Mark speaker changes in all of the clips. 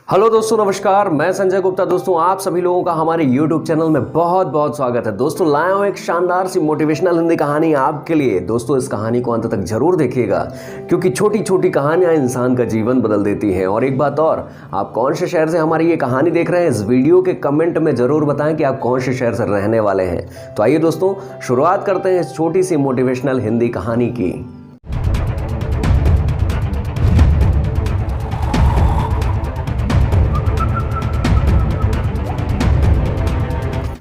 Speaker 1: Hello दोस्तों, नमस्कार। मैं संजय गुप्ता। दोस्तों, आप सभी लोगों का हमारे YouTube चैनल में बहुत बहुत स्वागत है। दोस्तों, लाया हूं एक शानदार सी मोटिवेशनल हिंदी कहानी आपके लिए। दोस्तों, इस कहानी को अंत तक जरूर देखिएगा क्योंकि छोटी छोटी कहानियां इंसान का जीवन बदल देती हैं। और एक बात और, आप कौन से शहर से हमारी ये कहानी देख रहे हैं, इस वीडियो के कमेंट में जरूर बताएं कि आप कौन से शहर से रहने वाले हैं। तो आइए दोस्तों, शुरुआत करते हैं इस छोटी सी मोटिवेशनल हिंदी कहानी की।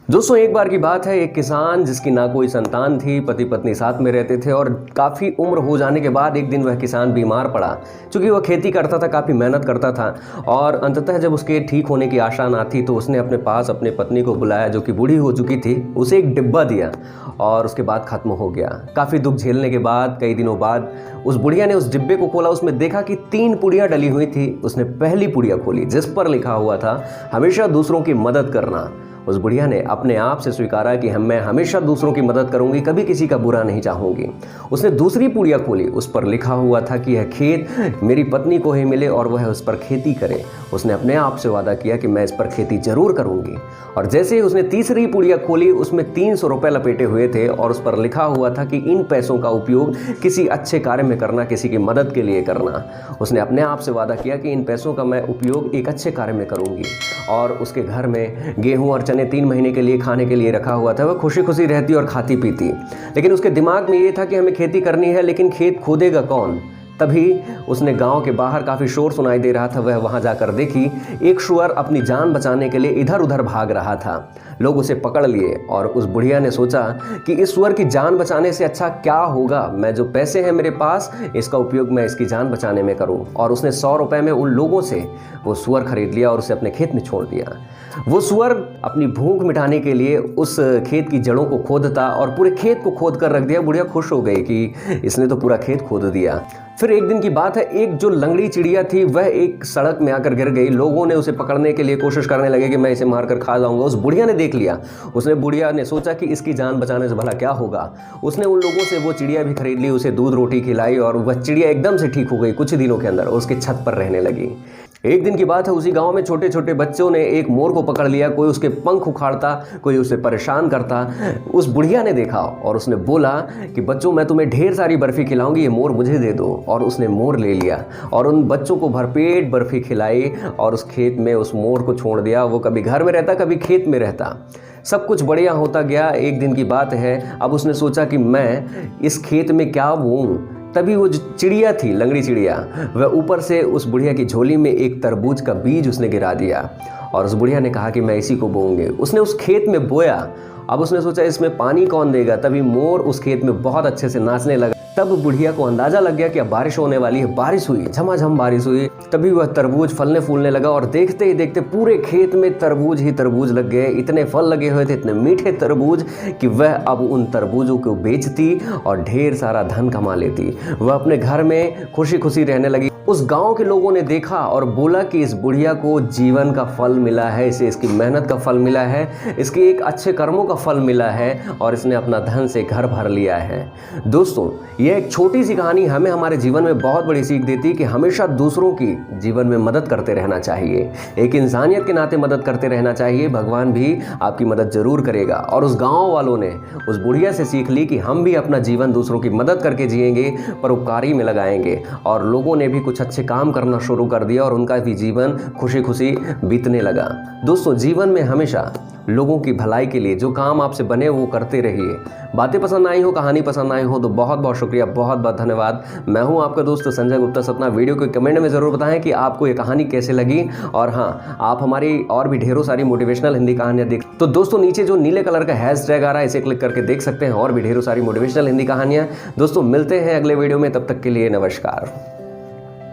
Speaker 1: दोस्तों, एक बार की बात है, एक किसान जिसकी ना कोई संतान थी, पति पत्नी साथ में रहते थे और काफ़ी उम्र हो जाने के बाद एक दिन वह किसान बीमार पड़ा। चूँकि वह खेती करता था, काफ़ी मेहनत करता था और अंततः जब उसके ठीक होने की आशा ना थी तो उसने अपने पास अपने पत्नी को बुलाया, जो कि बूढ़ी हो चुकी थी। उसे एक डिब्बा दिया और उसके बाद ख़त्म हो गया। काफ़ी दुख झेलने के बाद कई दिनों बाद उस बुढ़िया ने उस डिब्बे को खोला। उसमें देखा कि 3 पुड़ियाँ डली हुई थी। उसने पहली पुड़िया खोली जिस पर लिखा हुआ था, हमेशा दूसरों की मदद करना। उस बुढ़िया ने अपने आप से स्वीकारा कि मैं हमेशा दूसरों की मदद करूंगी, कभी किसी का बुरा नहीं चाहूंगी। उसने दूसरी पुड़िया खोली, उस पर लिखा हुआ था कि यह खेत मेरी पत्नी को ही मिले और वह उस पर खेती करे। उसने अपने आप से वादा किया कि मैं इस पर खेती जरूर करूंगी। और जैसे ही उसने तीसरी पुड़िया खोली, उसमें 300 रुपये लपेटे हुए थे और उस पर लिखा हुआ था कि इन पैसों का उपयोग किसी अच्छे कार्य में करना, किसी की मदद के लिए करना। उसने अपने आप से वादा किया कि इन पैसों का मैं उपयोग एक अच्छे कार्य में करूंगी। और उसके घर में गेहूं और 3 महीने के लिए खाने के लिए रखा हुआ था। वह खुशी खुशी रहती और खाती पीती। लेकिन उसके दिमाग में ये था कि हमें खेती करनी है, लेकिन खेत खोदेगा कौन। तभी उसने गांव के बाहर काफ़ी शोर सुनाई दे रहा था। वह वहां जाकर देखी, एक सुअर अपनी जान बचाने के लिए इधर उधर भाग रहा था। लोग उसे पकड़ लिए और उस बुढ़िया ने सोचा कि इस सुअर की जान बचाने से अच्छा क्या होगा, मैं जो पैसे हैं मेरे पास, इसका उपयोग मैं इसकी जान बचाने में करूं। और उसने 100 रुपये में उन लोगों से वो सुअर खरीद लिया और उसे अपने खेत में छोड़ दिया। वो सुअर अपनी भूख मिटाने के लिए उस खेत की जड़ों को खोदता और पूरे खेत को खोद कर रख दिया। बुढ़िया खुश हो गई कि इसने तो पूरा खेत खोद दिया। फिर एक दिन की बात है, एक जो लंगड़ी चिड़िया थी वह एक सड़क में आकर गिर गई। लोगों ने उसे पकड़ने के लिए कोशिश करने लगे कि मैं इसे मारकर खा जाऊंगा। उस बुढ़िया ने देख लिया। बुढ़िया ने सोचा कि इसकी जान बचाने से भला क्या होगा। उसने उन लोगों से वो चिड़िया भी खरीद ली, उसे दूध रोटी खिलाई और वह चिड़िया एकदम से ठीक हो गई। कुछ दिनों के अंदर उसके छत पर रहने लगी। एक दिन की बात है, उसी गांव में छोटे छोटे बच्चों ने एक मोर को पकड़ लिया। कोई उसके पंख उखाड़ता, कोई उसे परेशान करता। उस बुढ़िया ने देखा और उसने बोला कि बच्चों, मैं तुम्हें ढेर सारी बर्फी खिलाऊंगी, ये मोर मुझे दे दो। और उसने मोर ले लिया और उन बच्चों को भरपेट बर्फी खिलाई और उस खेत में उस मोर को छोड़ दिया। वो कभी घर में रहता, कभी खेत में रहता। सब कुछ बढ़िया होता गया। एक दिन की बात है, अब उसने सोचा कि मैं इस खेत में क्या बोऊं। तभी वो जो चिड़िया थी, लंगड़ी चिड़िया, वह ऊपर से उस बुढ़िया की झोली में एक तरबूज का बीज उसने गिरा दिया और उस बुढ़िया ने कहा कि मैं इसी को बोऊंगी। उसने उस खेत में बोया। अब उसने सोचा इसमें पानी कौन देगा। तभी मोर उस खेत में बहुत अच्छे से नाचने लगा। तब बुढ़िया को अंदाजा लग गया कि अब बारिश होने वाली है। बारिश हुई, झमाझम बारिश हुई। तभी वह तरबूज फलने फूलने लगा और देखते ही देखते पूरे खेत में तरबूज ही तरबूज लग गए। इतने फल लगे हुए थे, इतने मीठे तरबूज कि वह अब उन तरबूजों को बेचती और ढेर सारा धन कमा लेती। वह अपने घर में खुशी खुशी रहने लगी। उस गांव के लोगों ने देखा और बोला कि इस बुढ़िया को जीवन का फल मिला है, इसे इसकी मेहनत का फल मिला है, इसके एक अच्छे कर्मों का फल मिला है और इसने अपना धन से घर भर लिया है। दोस्तों, यह एक छोटी सी कहानी हमें हमारे जीवन में बहुत बड़ी सीख देती है कि हमेशा दूसरों की जीवन में मदद करते रहना चाहिए। एक इंसानियत के नाते मदद करते रहना चाहिए। भगवान भी आपकी मदद जरूर करेगा। और उस गाँव वालों ने उस बुढ़िया से सीख ली कि हम भी अपना जीवन दूसरों की मदद करके जिएंगे, परोपकारी में लगाएंगे। और लोगों ने भी कुछ अच्छे काम करना शुरू कर दिया और उनका भी जीवन खुशी खुशी बीतने लगा। दोस्तों, जीवन में हमेशा लोगों की भलाई के लिए जो काम आपसे बने वो करते रहिए। बातें पसंद आई हो, कहानी पसंद आई हो तो बहुत बहुत शुक्रिया, बहुत बहुत धन्यवाद। मैं हूं आपका दोस्त संजय गुप्ता सतना। वीडियो को कमेंट में ज़रूर बताएं कि आपको ये कहानी कैसे लगी। और हाँ, आप हमारी और भी ढेरों सारी मोटिवेशनल हिंदी कहानियाँ देख तो दोस्तों नीचे जो नीले कलर का हैशटैग आ रहा है, इसे क्लिक करके देख सकते हैं और भी ढेरों सारी मोटिवेशनल हिंदी कहानियाँ। दोस्तों, मिलते हैं अगले वीडियो में, तब तक के लिए नमस्कार।